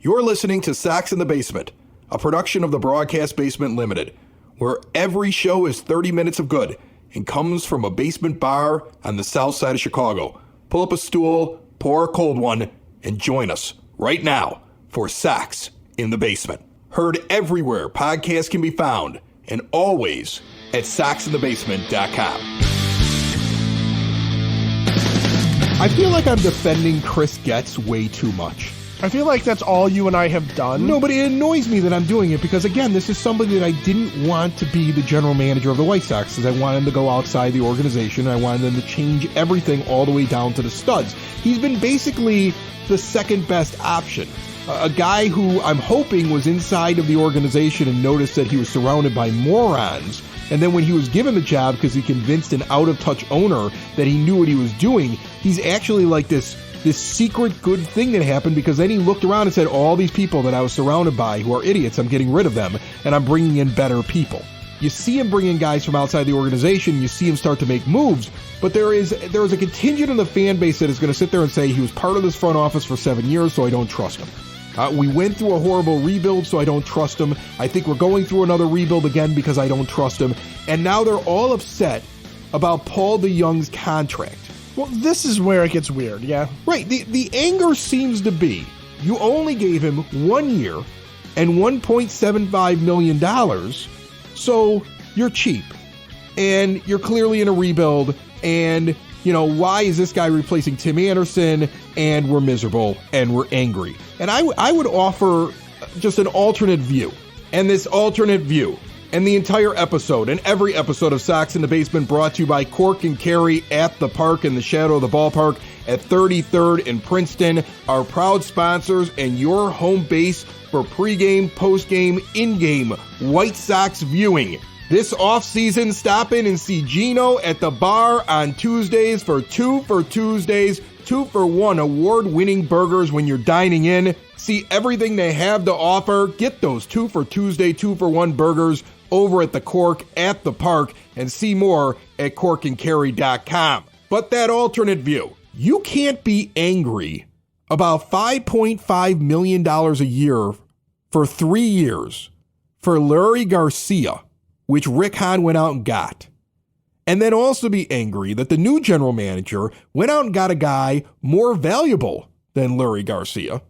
You're listening to Sox in the Basement, a production of the Broadcast Basement Limited, where every show is 30 minutes of good and comes from a basement bar on the south side of Chicago. Pull up a stool, pour a cold one, and join us right now for Sox in the Basement. Heard everywhere podcasts can be found, and always at soxinthebasement.com. I feel like I'm defending Chris Getz way too much. I feel like that's all you and I have done. No, but it annoys me that I'm doing it because, again, this is somebody that I didn't want to be the general manager of the White Sox because I wanted him to go outside the organization. And I wanted them to change everything all the way down to the studs. He's been basically the second best option. A guy who I'm hoping was inside of the organization and noticed that he was surrounded by morons. And then when he was given the job because he convinced an out-of-touch owner that he knew what he was doing, he's actually like this secret good thing that happened because then he looked around and said, all these people that I was surrounded by who are idiots, I'm getting rid of them, and I'm bringing in better people. You see him bring in guys from outside the organization, you see him start to make moves, but there is a contingent in the fan base that is going to sit there and say he was part of this front office for 7 years, so I don't trust him. We went through a horrible rebuild, so I don't trust him. I think we're going through another rebuild again because I don't trust him. And now they're all upset about Paul DeJong's contract. Well, this is where it gets weird, yeah? Right. The anger seems to be you only gave him 1 year and $1.75 million, so you're cheap. And you're clearly in a rebuild, and, you know, why is this guy replacing Tim Anderson, and we're miserable, and we're angry. And I would offer just an alternate view, and this alternate view, and the entire episode, and every episode of Sox in the Basement brought to you by Cork and Carry at the park in the shadow of the ballpark at 33rd in Princeton, our proud sponsors and your home base for pregame, postgame, in-game White Sox viewing. This offseason, stop in and see Gino at the bar on Tuesdays for 2 for Tuesdays, 2 for 1 award-winning burgers when you're dining in. See everything they have to offer. Get those 2 for Tuesday, 2 for 1 burgers over at the Cork at the park, and see more at corkandcarry.com. But that alternate view, you can't be angry about $5.5 million a year for 3 years for Larry Garcia, which Rick Hahn went out and got, and then also be angry that the new general manager went out and got a guy more valuable than Larry Garcia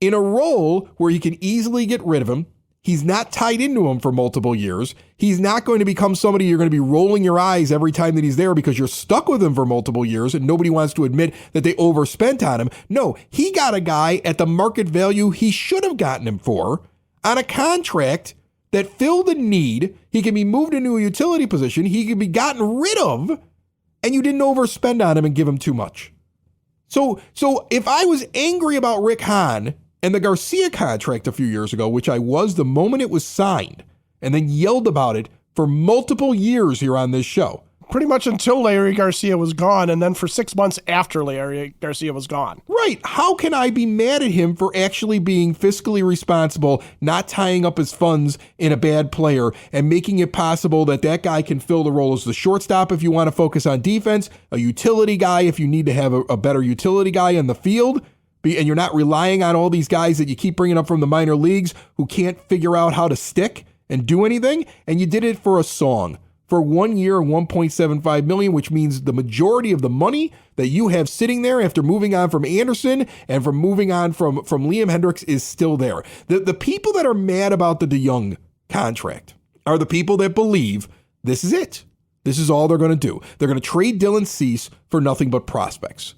in a role where he can easily get rid of him. He's not tied into him for multiple years. He's not going to become somebody you're going to be rolling your eyes every time that he's there because you're stuck with him for multiple years and nobody wants to admit that they overspent on him. No, he got a guy at the market value he should have gotten him for on a contract that filled a need. He can be moved into a utility position. He can be gotten rid of, and you didn't overspend on him and give him too much. So if I was angry about Rick Hahn and the Garcia contract a few years ago, which I was the moment it was signed, and then yelled about it for multiple years here on this show. Pretty much until Larry Garcia was gone, and then for 6 months after Larry Garcia was gone. Right. How can I be mad at him for actually being fiscally responsible, not tying up his funds in a bad player, and making it possible that that guy can fill the role as the shortstop if you want to focus on defense, a utility guy if you need to have a better utility guy in the field, and you're not relying on all these guys that you keep bringing up from the minor leagues who can't figure out how to stick and do anything, and you did it for a song. For 1 year and $1.75 million, which means the majority of the money that you have sitting there after moving on from Anderson and from moving on from Liam Hendricks is still there. The people that are mad about the DeJong contract are the people that believe this is it. This is all they're going to do. They're going to trade Dylan Cease for nothing but prospects.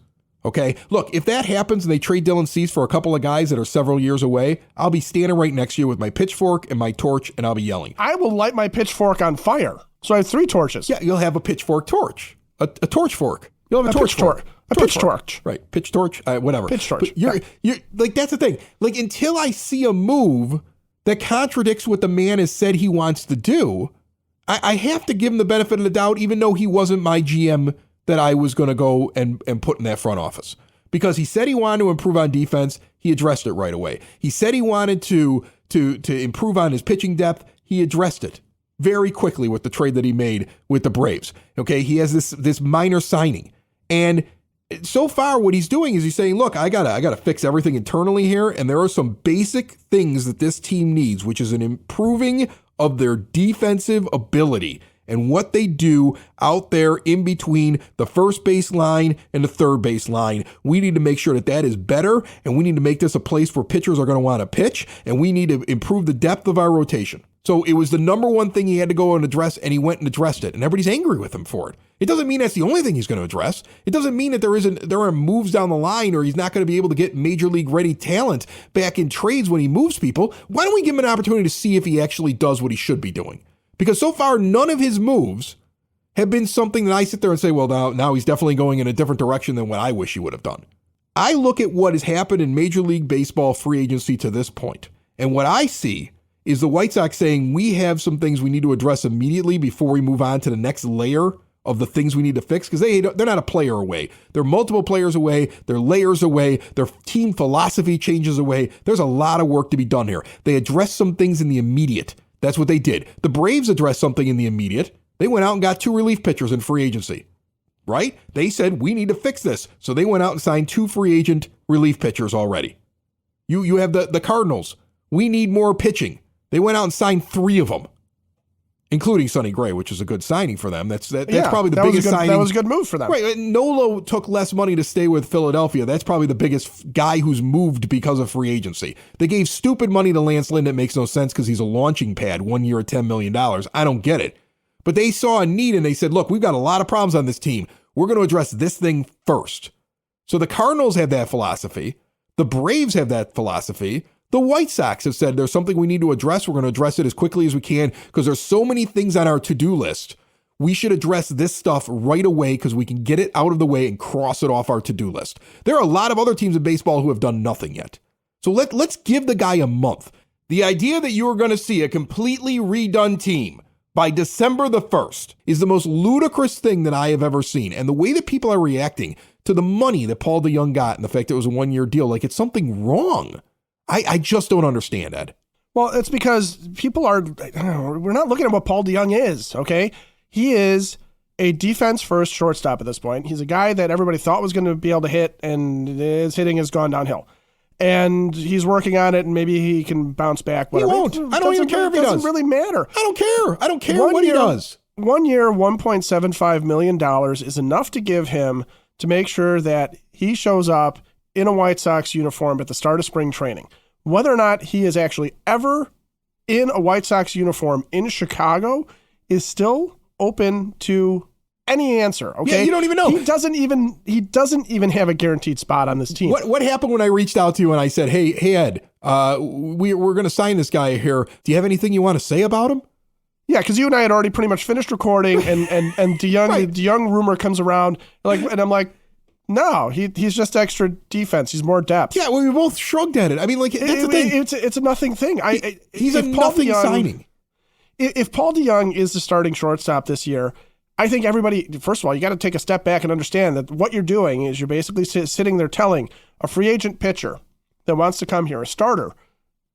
Okay, look, if that happens and they trade Dylan Cease for a couple of guys that are several years away, I'll be standing right next to you with my pitchfork and my torch, and I'll be yelling. I will light my pitchfork on fire. So I have 3 torches. Yeah, you'll have a pitchfork torch, a torch fork. You'll have a torch torch. A pitch torch. Right, pitch torch, whatever. Pitch torch. But you're like, that's the thing. Like, until I see a move that contradicts what the man has said he wants to do, I have to give him the benefit of the doubt, even though he wasn't my GM that I was going to go and put in that front office. Because he said he wanted to improve on defense, he addressed it right away. He said he wanted to improve on his pitching depth, he addressed it very quickly with the trade that he made with the Braves. Okay, he has this minor signing. And So far, what he's doing is he's saying, look, I gotta fix everything internally here, and there are some basic things that this team needs, which is an improving of their defensive ability and what they do out there in between the first base line and the third base line. We need to make sure that that is better, and we need to make this a place where pitchers are going to want to pitch, and we need to improve the depth of our rotation. So it was the number one thing he had to go and address, and he went and addressed it, and everybody's angry with him for it. It doesn't mean that's the only thing he's going to address. It doesn't mean that there are moves down the line, or he's not going to be able to get major league ready talent back in trades when he moves people. Why don't we give him an opportunity to see if he actually does what he should be doing? Because so far, none of his moves have been something that I sit there and say, well, now he's definitely going in a different direction than what I wish he would have done. I look at what has happened in Major League Baseball free agency to this point, and what I see is the White Sox saying we have some things we need to address immediately before we move on to the next layer of the things we need to fix, because they're not a player away. They're multiple players away. They're layers away. Their team philosophy changes away. There's a lot of work to be done here. They address some things in the immediate. That's what they did. The Braves addressed something in the immediate. They went out and got 2 relief pitchers in free agency, right? They said, we need to fix this. So they went out and signed 2 free agent relief pitchers already. You have the Cardinals. We need more pitching. They went out and signed 3 of them, including Sonny Gray, which is a good signing for them. That's probably the biggest signing. That was a good move for them. Right. Nolo took less money to stay with Philadelphia. That's probably the biggest guy who's moved because of free agency. They gave stupid money to Lance Lynn that makes no sense because he's a launching pad, 1 year at $10 million. I don't get it. But they saw a need and they said, look, we've got a lot of problems on this team. We're going to address this thing first. So the Cardinals have that philosophy. The Braves have that philosophy. The White Sox have said there's something we need to address. We're going to address it as quickly as we can because there's so many things on our to-do list. We should address this stuff right away because we can get it out of the way and cross it off our to-do list. There are a lot of other teams in baseball who have done nothing yet. So let's give the guy a month. The idea that you are going to see a completely redone team by December the 1st is the most ludicrous thing that I have ever seen. And the way that people are reacting to the money that Paul DeJong got and the fact that it was a 1-year deal, like it's something wrong. I just don't understand, Ed. Well, it's because people we're not looking at what Paul DeJong is, okay? He is a defense-first shortstop at this point. He's a guy that everybody thought was going to be able to hit, and his hitting has gone downhill. And he's working on it, and maybe he can bounce back. Whatever. He won't. I don't even care if he does. It doesn't really matter. I don't care what he does. 1 year, $1.75 million is enough to give him to make sure that he shows up in a White Sox uniform at the start of spring training. Whether or not he is actually ever in a White Sox uniform in Chicago is still open to any answer. Okay, yeah, you don't even know. He doesn't even have a guaranteed spot on this team. What happened when I reached out to you and I said, "Hey Ed, we're going to sign this guy here. Do you have anything you want to say about him?" Yeah, because you and I had already pretty much finished recording, and DeJong, right. The DeJong rumor comes around, and I'm like. No, he's just extra defense. He's more depth. Yeah, well, we both shrugged at it. I mean, like, that's the thing. It's a nothing thing. He's a nothing signing. If Paul DeJong is the starting shortstop this year, I think everybody, first of all, you got to take a step back and understand that what you're doing is you're basically sitting there telling a free agent pitcher that wants to come here, a starter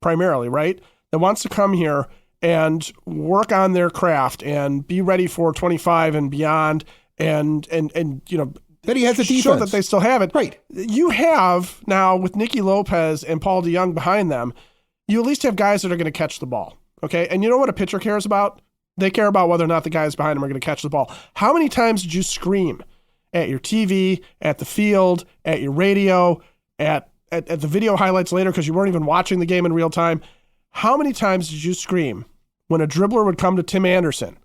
primarily, right, that wants to come here and work on their craft and be ready for 25 and beyond and you know, that he has a defense. Show that they still have it. Right. You have now with Nicky Lopez and Paul DeJong behind them, you at least have guys that are going to catch the ball. Okay. And you know what a pitcher cares about? They care about whether or not the guys behind them are going to catch the ball. How many times did you scream at your TV, at the field, at your radio, at the video highlights later because you weren't even watching the game in real time? How many times did you scream when a dribbler would come to Tim Anderson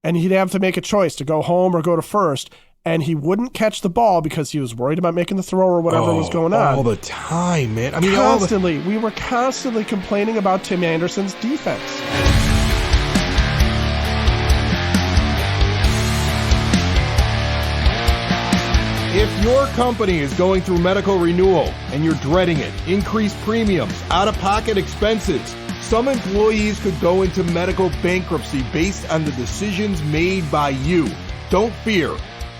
and he'd have to make a choice to go home or go to first? And he wouldn't catch the ball because he was worried about making the throw or whatever was going on. All the time, man. I mean, constantly. We were constantly complaining about Tim Anderson's defense. If your company is going through medical renewal and you're dreading it, increased premiums, out-of-pocket expenses, some employees could go into medical bankruptcy based on the decisions made by you. Don't fear.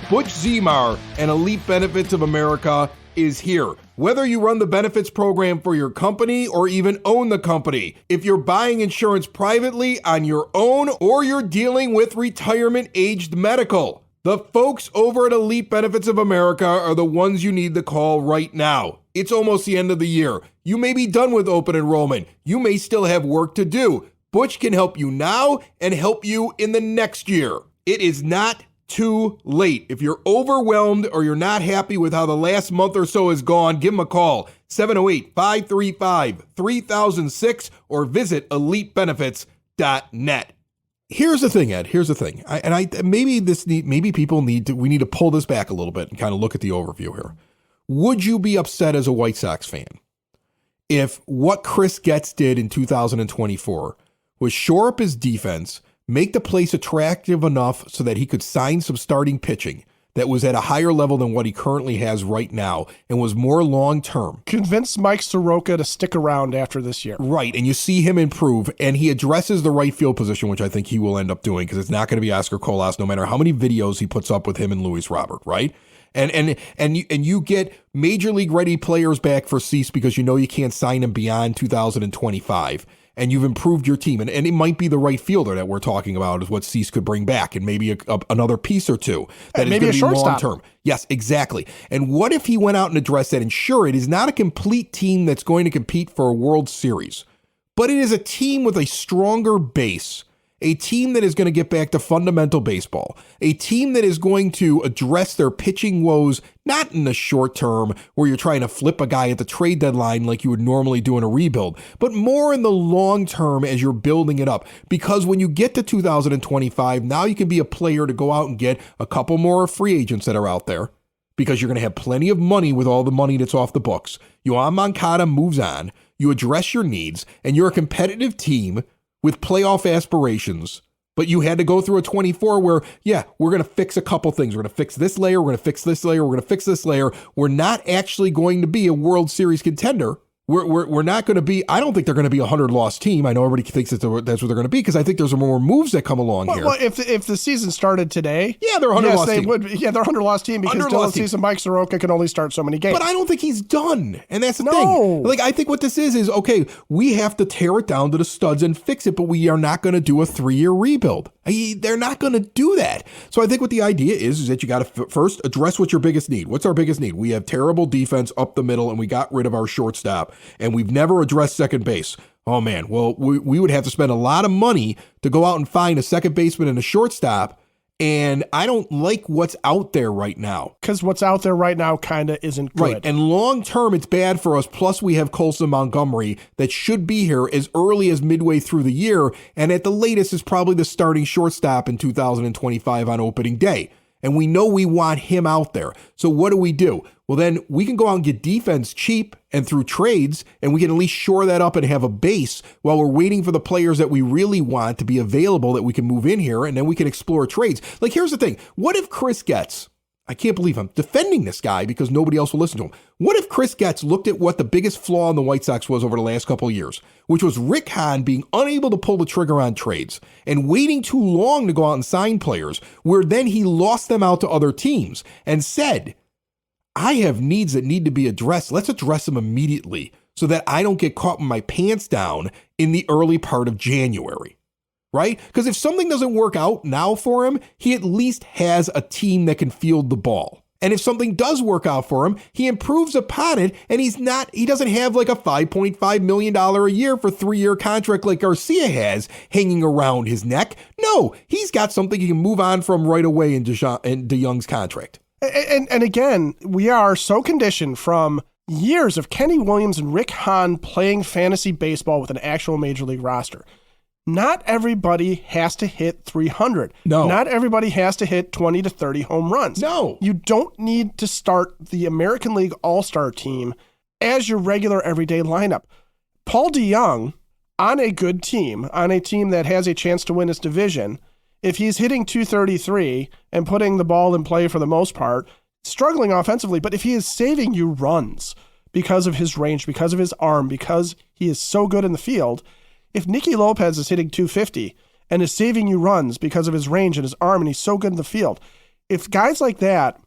Butch Zemar and Elite Benefits of America is here. Whether you run the benefits program for your company or even own the company, if you're buying insurance privately on your own or you're dealing with retirement-aged medical, The folks over at Elite Benefits of America are the ones you need to call right now. It's almost the end of the year. You may be done with open enrollment. You may still have work to do. Butch can help you now and help you in the next year. It is not too late. If you're overwhelmed or you're not happy with how the last month or so has gone, give them a call, 708-535-3006, or visit elitebenefits.net. Here's the thing, Ed. Here's the thing. We need to pull this back a little bit and kind of look at the overview here. Would you be upset as a White Sox fan if what Chris Getz did in 2024 was shore up his defense, make the place attractive enough so that he could sign some starting pitching that was at a higher level than what he currently has right now and was more long-term? Convince Mike Soroka to stick around after this year. Right, and you see him improve, and he addresses the right field position, which I think he will end up doing because it's not going to be Oscar Colas no matter how many videos he puts up with him and Luis Robert, right? And you get major league ready players back for Cease because you know you can't sign him beyond 2025. And you've improved your team. And it might be the right fielder that we're talking about is what Cease could bring back, and maybe another piece or two that is going to be long-term. Yes, exactly. And what if he went out and addressed that? And sure, it is not a complete team that's going to compete for a World Series, but it is a team with a stronger base, a team that is going to get back to fundamental baseball, a team that is going to address their pitching woes, not in the short term where you're trying to flip a guy at the trade deadline like you would normally do in a rebuild, but more in the long term as you're building it up. Because when you get to 2025, now you can be a player to go out and get a couple more free agents that are out there because you're going to have plenty of money with all the money that's off the books. Yoan Moncada moves on, you address your needs, and you're a competitive team with playoff aspirations, but you had to go through a 24 where, we're going to fix a couple things. We're going to fix this layer. We're going to fix this layer. We're going to fix this layer. We're not actually going to be a World Series contender. We're not going to be, I don't think they're going to be a 100-loss team. I know everybody thinks that's what they're going to be because I think there's more moves that come along here. Well, if the season started today, they're a 100-loss team. They're a 100-loss team because Dylan Cease and Mike Soroka can only start so many games. But I don't think he's done. And that's the thing. Like, I think what this is, okay, we have to tear it down to the studs and fix it, but we are not going to do a 3-year rebuild. They're not going to do that. So I think what the idea is that you got to first address what's your biggest need. What's our biggest need? We have terrible defense up the middle, and we got rid of our shortstop, and we've never addressed second base. Oh, man. Well, we would have to spend a lot of money to go out and find a second baseman and a shortstop, and I don't like what's out there right now. Because what's out there right now kind of isn't good. Right, and long term, it's bad for us. Plus, we have Colson Montgomery that should be here as early as midway through the year, and at the latest is probably the starting shortstop in 2025 on opening day. And we know we want him out there. So what do? Well, then we can go out and get defense cheap and through trades, and we can at least shore that up and have a base while we're waiting for the players that we really want to be available that we can move in here, and then we can explore trades. Like, here's the thing. What if Chris Getz, I can't believe I'm defending this guy because nobody else will listen to him. What if Chris Getz looked at what the biggest flaw in the White Sox was over the last couple of years, which was Rick Hahn being unable to pull the trigger on trades and waiting too long to go out and sign players, where then he lost them out to other teams and said, I have needs that need to be addressed. Let's address them immediately so that I don't get caught with my pants down in the early part of January. Right? Because if something doesn't work out now for him, he at least has a team that can field the ball. And if something does work out for him, he improves upon it, and he doesn't have like a $5.5 million a year for 3-year contract like Garcia has hanging around his neck. No, he's got something he can move on from right away in DeYoung's contract. And again, we are so conditioned from years of Kenny Williams and Rick Hahn playing fantasy baseball with an actual major league roster. Not everybody has to hit 300. No. Not everybody has to hit 20 to 30 home runs. No. You don't need to start the American League All-Star team as your regular everyday lineup. Paul DeYoung, on a good team, on a team that has a chance to win his division, if he's hitting 233 and putting the ball in play for the most part, struggling offensively, but if he is saving you runs because of his range, because of his arm, because he is so good in the field, if Nicky Lopez is hitting 250 and is saving you runs because of his range and his arm and he's so good in the field, if guys like that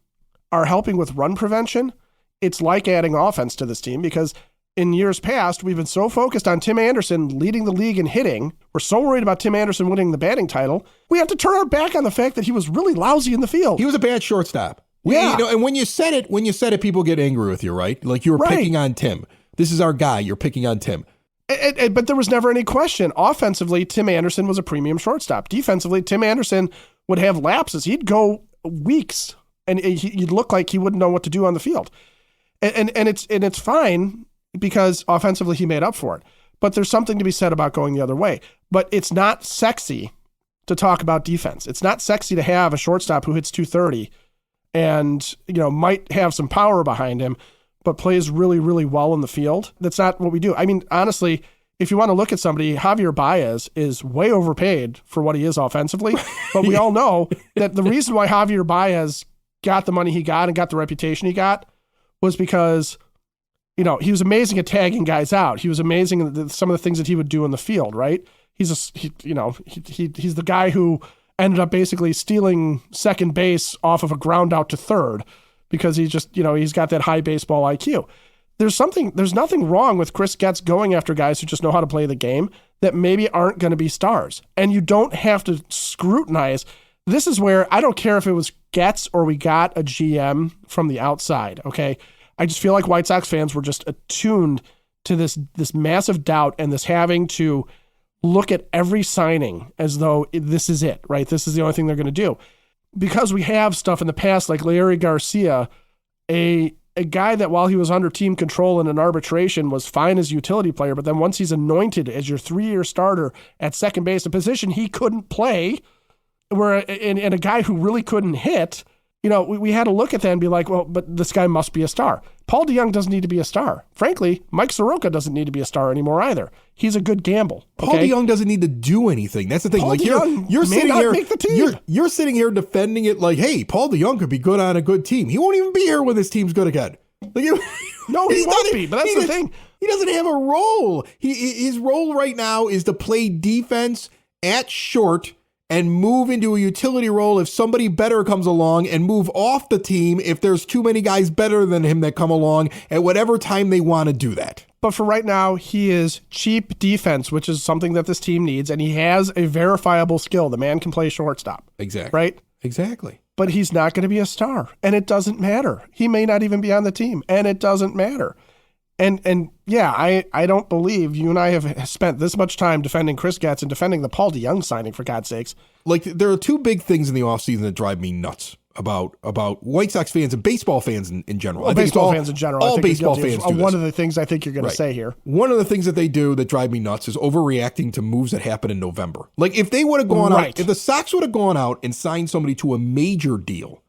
are helping with run prevention, it's like adding offense to this team because in years past, we've been so focused on Tim Anderson leading the league in hitting. We're so worried about Tim Anderson winning the batting title. We have to turn our back on the fact that he was really lousy in the field. He was a bad shortstop. Yeah. And when you said it, people get angry with you, right? Like you were picking on Tim. This is our guy. You're picking on Tim. But there was never any question. Offensively, Tim Anderson was a premium shortstop. Defensively, Tim Anderson would have lapses. He'd go weeks, and he'd look like he wouldn't know what to do on the field. And it's fine because offensively he made up for it. But there's something to be said about going the other way. But it's not sexy to talk about defense. It's not sexy to have a shortstop who hits 230 and might have some power behind him, but plays really, really well in the field. That's not what we do. I mean, honestly, if you want to look at somebody, Javier Baez is way overpaid for what he is offensively. But we all know that the reason why Javier Baez got the money he got and got the reputation he got was because, he was amazing at tagging guys out. He was amazing at some of the things that he would do in the field, right? He's the guy who ended up basically stealing second base off of a ground out to third because he's just, he's got that high baseball IQ. There's nothing wrong with Chris Getz going after guys who just know how to play the game that maybe aren't going to be stars. And you don't have to scrutinize. This is where I don't care if it was Getz or we got a GM from the outside, okay? I just feel like White Sox fans were just attuned to this massive doubt and this having to look at every signing as though this is it, right? This is the only thing they're going to do. Because we have stuff in the past like Larry Garcia, a guy that while he was under team control in an arbitration was fine as a utility player, but then once he's anointed as your 3-year starter at second base, a position he couldn't play, and a guy who really couldn't hit, we had to look at that and be like, well, but this guy must be a star. Paul DeJong doesn't need to be a star. Frankly, Mike Soroka doesn't need to be a star anymore either. He's a good gamble. Paul DeJong doesn't need to do anything. That's the thing. Paul like DeJong you're may sitting not here, make the team. You're sitting here defending it like, hey, Paul DeJong could be good on a good team. He won't even be here when this team's good again. Like, no, he won't be. But that's the thing. He doesn't have a role. His role right now is to play defense at short and move into a utility role if somebody better comes along and move off the team if there's too many guys better than him that come along at whatever time they want to do that. But for right now, he is cheap defense, which is something that this team needs, and he has a verifiable skill. The man can play shortstop. Exactly. Right? Exactly. But he's not going to be a star, and it doesn't matter. He may not even be on the team, and it doesn't matter. And yeah, I don't believe you and I have spent this much time defending Chris Getz and defending the Paul DeJong signing, for God's sakes. Like, there are two big things in the offseason that drive me nuts about White Sox fans and baseball fans in general. Well, baseball fans in general. All baseball fans do this. One of the things I think you're going to say here. One of the things that they do that drive me nuts is overreacting to moves that happen in November. Like, if they would have gone out, if the Sox would have gone out and signed somebody to a major deal,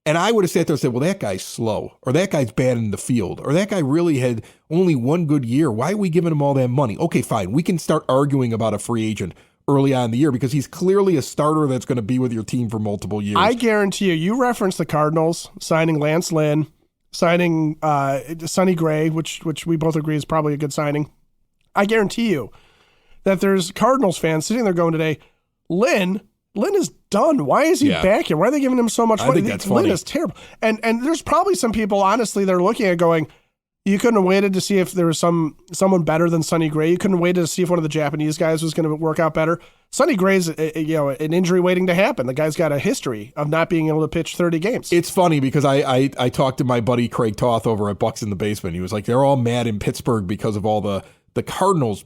and I would have sat there and said, well, that guy's slow, or that guy's bad in the field, or that guy really had only one good year. Why are we giving him all that money? Okay, fine. We can start arguing about a free agent early on in the year because he's clearly a starter that's going to be with your team for multiple years. I guarantee you referenced the Cardinals signing Lance Lynn, signing Sonny Gray, which we both agree is probably a good signing. I guarantee you that there's Cardinals fans sitting there going today, Lynn is done. Why is he back here? Why are they giving him so much money? I think that's funny. Lynn is terrible. And there's probably some people, honestly, they're looking at going, you couldn't have waited to see if there was someone better than Sonny Gray. You couldn't have waited to see if one of the Japanese guys was going to work out better. Sonny Gray's an injury waiting to happen. The guy's got a history of not being able to pitch 30 games. It's funny because I talked to my buddy Craig Toth over at Bucks in the Basement. He was like, they're all mad in Pittsburgh because of all the Cardinals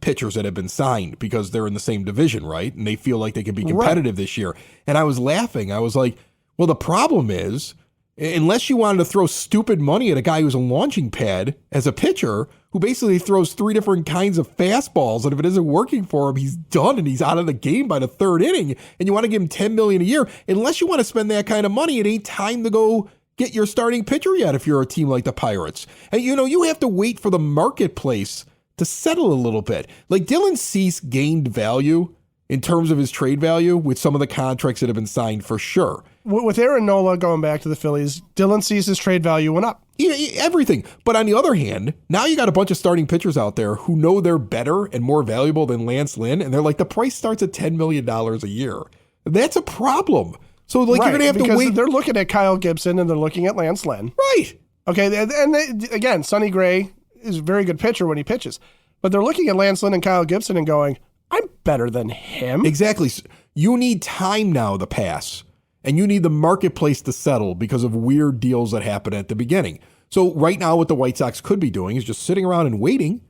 pitchers that have been signed because they're in the same division, right? And they feel like they can be competitive this year. And I was laughing. I was like, well, the problem is, unless you wanted to throw stupid money at a guy who's a launching pad as a pitcher who basically throws 3 different kinds of fastballs, and if it isn't working for him, he's done and he's out of the game by the 3rd inning, and you want to give him $10 million a year, unless you want to spend that kind of money, it ain't time to go get your starting pitcher yet if you're a team like the Pirates. And you have to wait for the marketplace to settle a little bit. Like, Dylan Cease gained value in terms of his trade value with some of the contracts that have been signed for sure. With Aaron Nola going back to the Phillies, Dylan Cease's trade value went up. Everything. But on the other hand, now you got a bunch of starting pitchers out there who know they're better and more valuable than Lance Lynn, and they're like, the price starts at $10 million a year. That's a problem. So you're going to have to wait. They're looking at Kyle Gibson and they're looking at Lance Lynn. Right. Okay, and again, Sonny Gray, is a very good pitcher when he pitches. But they're looking at Lance Lynn and Kyle Gibson and going, I'm better than him. Exactly. You need time now to pass, and you need the marketplace to settle because of weird deals that happen at the beginning. So right now what the White Sox could be doing is just sitting around and waiting,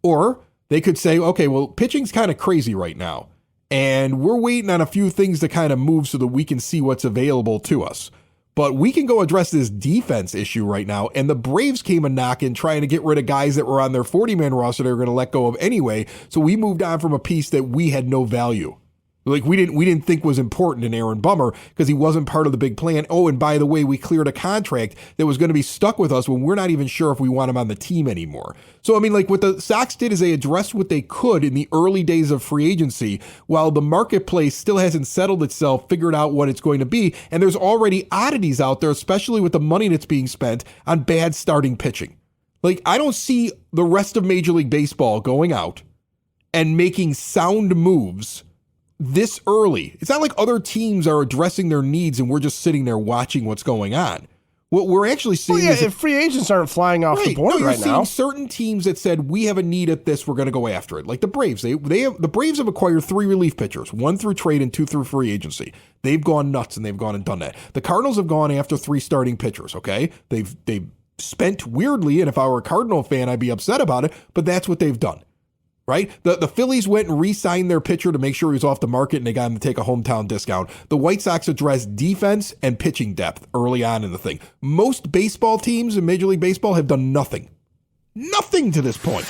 or they could say, okay, well, pitching's kind of crazy right now, and we're waiting on a few things to kind of move so that we can see what's available to us. But we can go address this defense issue right now. And the Braves came a knocking trying to get rid of guys that were on their 40-man roster they were going to let go of anyway. So we moved on from a piece that we had no value. Like we didn't think was important in Aaron Bummer because he wasn't part of the big plan. Oh, and by the way, we cleared a contract that was going to be stuck with us when we're not even sure if we want him on the team anymore. So, I mean, like what the Sox did is they addressed what they could in the early days of free agency while the marketplace still hasn't settled itself, figured out what it's going to be. And there's already oddities out there, especially with the money that's being spent on bad starting pitching. Like I don't see the rest of Major League Baseball going out and making sound moves this early. It's not like other teams are addressing their needs and we're just sitting there watching what's going on. What we're actually seeing is if free agents aren't flying off the board right now. You're seeing certain teams that said we have a need at this, we're going to go after it. Like the Braves, the Braves have acquired 3 relief pitchers, 1 through trade and 2 through free agency. They've gone nuts and they've gone and done that. The Cardinals have gone after 3 starting pitchers. Okay, they've spent weirdly, and if I were a Cardinal fan, I'd be upset about it. But that's what they've done. Right? The Phillies went and re-signed their pitcher to make sure he was off the market, and they got him to take a hometown discount. The White Sox addressed defense and pitching depth early on in the thing. Most baseball teams in Major League Baseball have done nothing. Nothing to this point.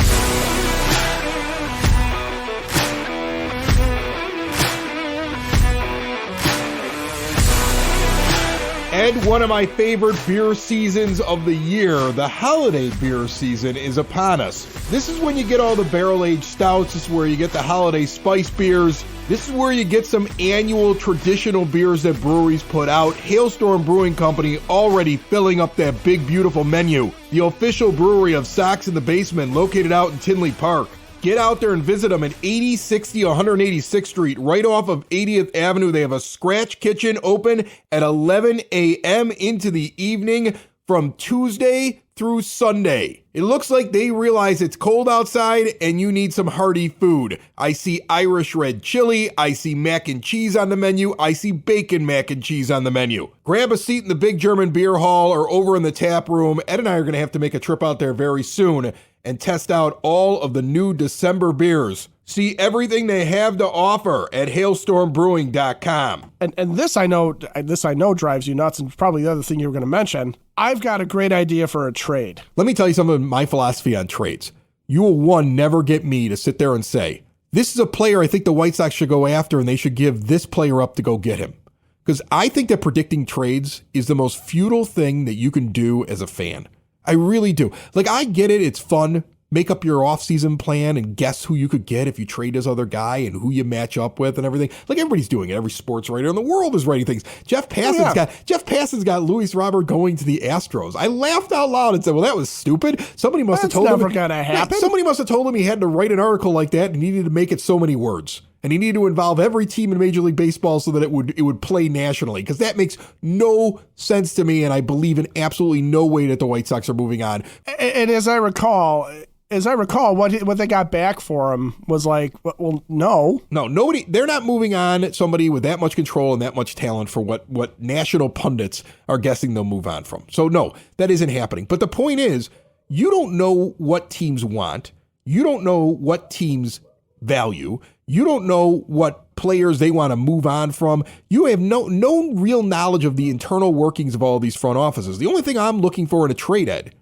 And one of my favorite beer seasons of the year, the holiday beer season, is upon us. This is when you get all the barrel-aged stouts. This is where you get the holiday spice beers. This is where you get some annual traditional beers that breweries put out. Hailstorm Brewing Company already filling up that big, beautiful menu. The official brewery of Sox in the Basement, located out in Tinley Park. Get out there and visit them at 8060 186th Street, right off of 80th Avenue. They have a scratch kitchen open at 11 a.m. into the evening from Tuesday through Sunday. It looks like they realize it's cold outside and you need some hearty food. I see Irish red chili. I see mac and cheese on the menu. I see bacon mac and cheese on the menu. Grab a seat in the big German beer hall or over in the tap room. Ed and I are going to have to make a trip out there very soon and test out all of the new December beers. See everything they have to offer at hailstormbrewing.com. And this I know drives you nuts, and probably the other thing you were going to mention. I've got a great idea for a trade. Let me tell you some of my philosophy on trades. You will never get me to sit there and say, this is a player I think the White Sox should go after and they should give this player up to go get him. Because I think that predicting trades is the most futile thing that you can do as a fan. I really do. Like, I get it. It's fun. Make up your offseason plan and guess who you could get if you trade this other guy and who you match up with and everything. Like, everybody's doing it. Every sports writer in the world is writing things. Jeff Passan's got Luis Robert going to the Astros. I laughed out loud and said, well, that was stupid. Somebody must have told him. That's never going to happen. Somebody must have told him he had to write an article like that and he needed to make it so many words. And he needed to involve every team in Major League Baseball so that it would play nationally. Because that makes no sense to me, and I believe in absolutely no way that the White Sox are moving on. And as I recall, what they got back for him was like, well, no. No, nobody. They're not moving on somebody with that much control and that much talent for what national pundits are guessing they'll move on from. So no, that isn't happening. But the point is, you don't know what teams want. You don't know what teams value. You don't know what players they want to move on from. You have no real knowledge of the internal workings of all these front offices. The only thing I'm looking for in a trade, Ed,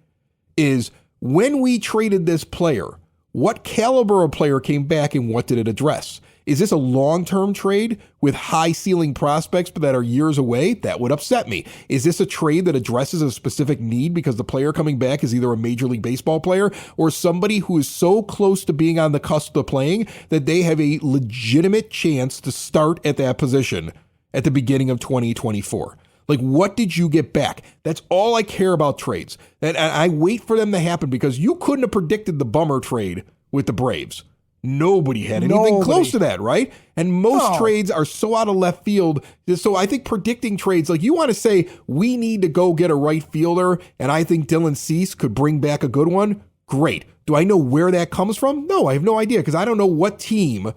is when we traded this player, what caliber of player came back and what did it address? Is this a long-term trade with high ceiling prospects but that are years away? That would upset me. Is this a trade that addresses a specific need because the player coming back is either a Major League Baseball player or somebody who is so close to being on the cusp of playing that they have a legitimate chance to start at that position at the beginning of 2024? Like, what did you get back? That's all I care about trades. And I wait for them to happen because you couldn't have predicted the Bummer trade with the Braves. Nobody had anything close to that, right? And most trades are so out of left field. So I think predicting trades, like you want to say, we need to go get a right fielder, and I think Dylan Cease could bring back a good one. Great. Do I know where that comes from? No, I have no idea because I don't know what team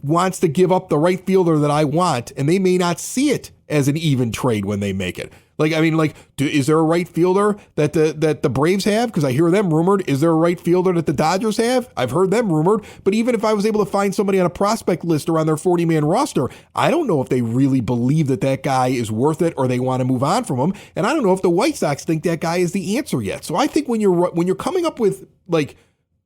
wants to give up the right fielder that I want, and they may not see it as an even trade when they make it. Is there a right fielder that the Braves have? Because I hear them rumored. Is there a right fielder that the Dodgers have? I've heard them rumored. But even if I was able to find somebody on a prospect list or on their 40-man roster, I don't know if they really believe that guy is worth it or they want to move on from him. And I don't know if the White Sox think that guy is the answer yet. So I think when you're coming up with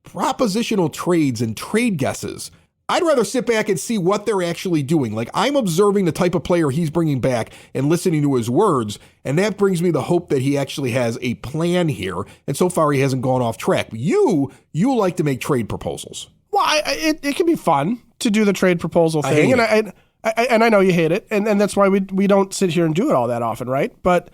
propositional trades and trade guesses, I'd rather sit back and see what they're actually doing. I'm observing the type of player he's bringing back and listening to his words, and that brings me the hope that he actually has a plan here, and so far he hasn't gone off track. You like to make trade proposals. Well, it can be fun to do the trade proposal thing, and I know you hate it, and that's why we don't sit here and do it all that often, right? But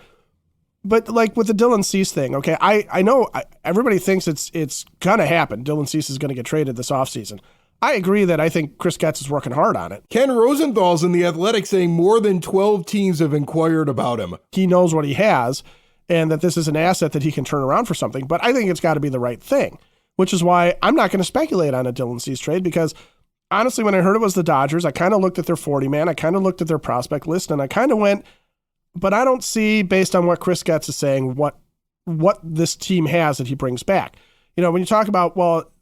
like with the Dylan Cease thing, okay, I know everybody thinks it's gonna happen. Dylan Cease is gonna get traded this offseason. I agree that I think Chris Getz is working hard on it. Ken Rosenthal's in The Athletic saying more than 12 teams have inquired about him. He knows what he has and that this is an asset that he can turn around for something, but I think it's got to be the right thing, which is why I'm not going to speculate on a Dylan Cease trade because honestly, when I heard it was the Dodgers, I kind of looked at their 40-man, I kind of looked at their prospect list, and I kind of went, but I don't see, based on what Chris Getz is saying, what this team has that he brings back. When you talk about,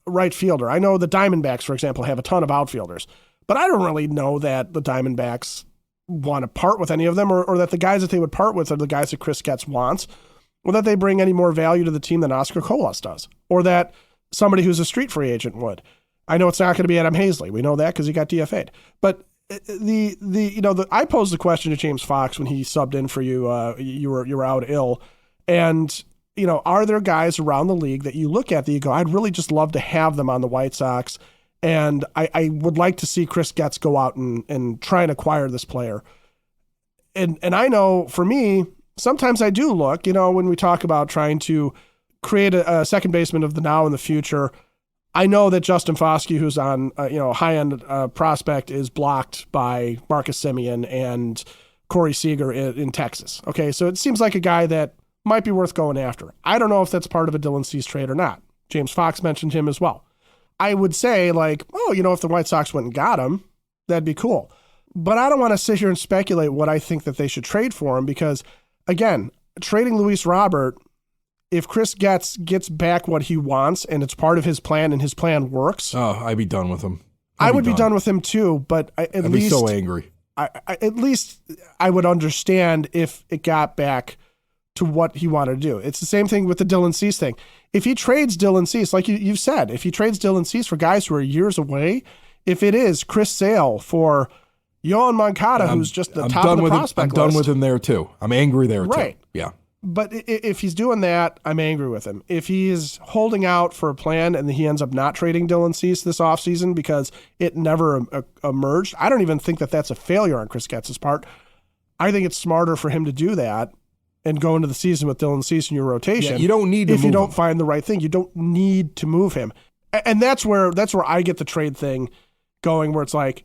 right fielder. I know the Diamondbacks, for example, have a ton of outfielders, but I don't really know that the Diamondbacks want to part with any of them or that the guys that they would part with are the guys that Chris Getz wants or that they bring any more value to the team than Oscar Colas does or that somebody who's a street free agent would. I know it's not going to be Adam Hazley. We know that because he got DFA'd. But I posed the question to James Fox when he subbed in for you. You were out ill, and are there guys around the league that you look at that you go, I'd really just love to have them on the White Sox, and I would like to see Chris Getz go out and try and acquire this player. And I know for me, sometimes I do look, when we talk about trying to create a second baseman of the now and the future, I know that Justin Foskey, who's on a high-end prospect, is blocked by Marcus Semien and Corey Seager in Texas. Okay, so it seems like a guy that might be worth going after. I don't know if that's part of a Dylan Cease trade or not. James Fox mentioned him as well. I would say if the White Sox went and got him, that'd be cool. But I don't want to sit here and speculate what I think that they should trade for him because, again, trading Luis Robert, if Chris Getz gets back what he wants and it's part of his plan and his plan works. Oh, I'd be done with him. I would be done with him too, but I'd be so angry. At least I would understand if it got back to what he wanted to do. It's the same thing with the Dylan Cease thing. If he trades Dylan Cease, like you've said, if he trades Dylan Cease for guys who are years away, if it is Chris Sale for Yohan Moncada, who's just the top of the prospect list. I'm done with him there too. I'm angry there too. Right. Yeah. But if he's doing that, I'm angry with him. If he's holding out for a plan and he ends up not trading Dylan Cease this offseason because it never emerged, I don't even think that that's a failure on Chris Getz's part. I think it's smarter for him to do that and go into the season with Dylan Cease in your rotation. Yeah, you don't need to if move you don't him. Find the right thing. You don't need to move him. And that's where I get the trade thing going, where it's like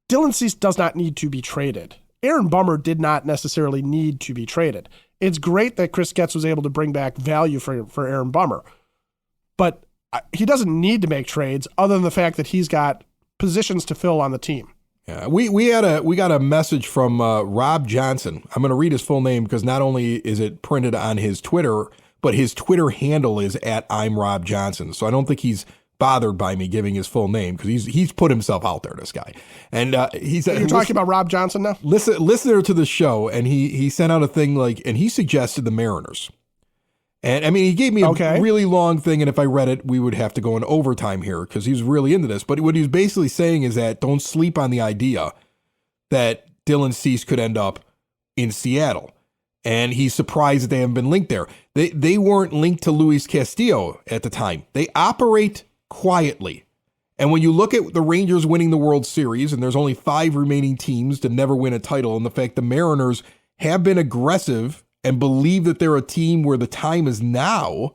Dylan Cease does not need to be traded. Aaron Bummer did not necessarily need to be traded. It's great that Chris Getz was able to bring back value for Aaron Bummer, but he doesn't need to make trades other than the fact that he's got positions to fill on the team. Yeah, we got a message from Rob Johnson. I'm going to read his full name because not only is it printed on his Twitter, but his Twitter handle is @I'm Rob Johnson. So I don't think he's bothered by me giving his full name because he's put himself out there, this guy. And he's You're talking about Rob Johnson now? Listener to the show, and he sent out a thing and he suggested the Mariners. And I mean, he gave me a really long thing, and if I read it, we would have to go in overtime here because he was really into this. But what he was basically saying is that don't sleep on the idea that Dylan Cease could end up in Seattle. And he's surprised that they haven't been linked there. They weren't linked to Luis Castillo at the time. They operate quietly. And when you look at the Rangers winning the World Series, and there's only 5 remaining teams to never win a title, and the fact the Mariners have been aggressive and believe that they're a team where the time is now,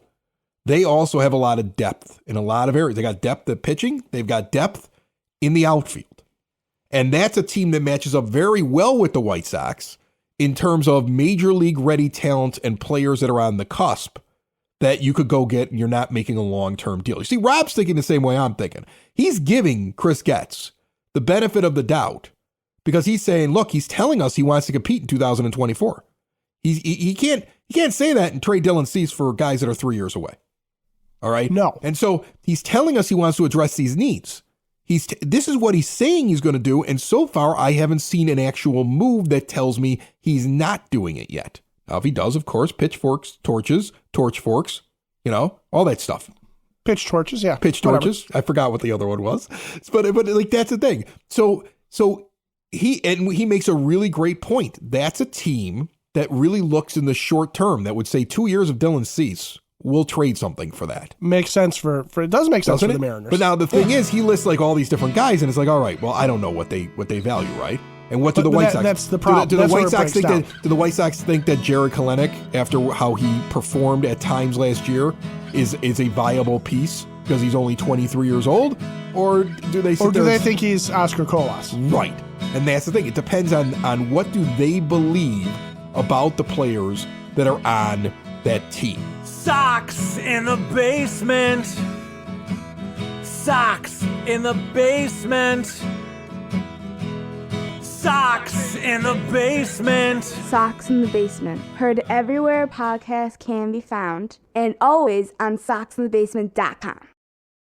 they also have a lot of depth in a lot of areas. They got depth at pitching. They've got depth in the outfield. And that's a team that matches up very well with the White Sox in terms of major league ready talent and players that are on the cusp that you could go get and you're not making a long-term deal. You see, Rob's thinking the same way I'm thinking. He's giving Chris Getz the benefit of the doubt because he's saying, look, he's telling us he wants to compete in 2024. He can't say that and trade Dylan Cease for guys that are 3 years away. All right? No. And so he's telling us he wants to address these needs. This is what he's saying he's going to do, and so far I haven't seen an actual move that tells me he's not doing it yet. Now, if he does, of course, pitchforks, torches, torch forks, all that stuff. Pitch torches, yeah. Pitch torches. Whatever. I forgot what the other one was, but like that's the thing. So he makes a really great point. That's a team that really looks in the short term that would say 2 years of Dylan Cease. We'll trade something for that. Makes sense for it does make sense for the Mariners. But now the thing is, he lists like all these different guys, and it's like, all right, well, I don't know what they value, right? And what do the White Sox? That's the problem. Do the White Sox think that Jared Kelenic, after how he performed at times last year, is a viable piece because he's only 23 years old, or do they? Or do they think he's Oscar Colas? Right, and that's the thing. It depends on what do they believe about the players that are on that team. Sox in the basement. Sox in the basement. Sox in the basement. Sox in the Basement. Heard everywhere podcasts can be found and always on soxinthebasement.com.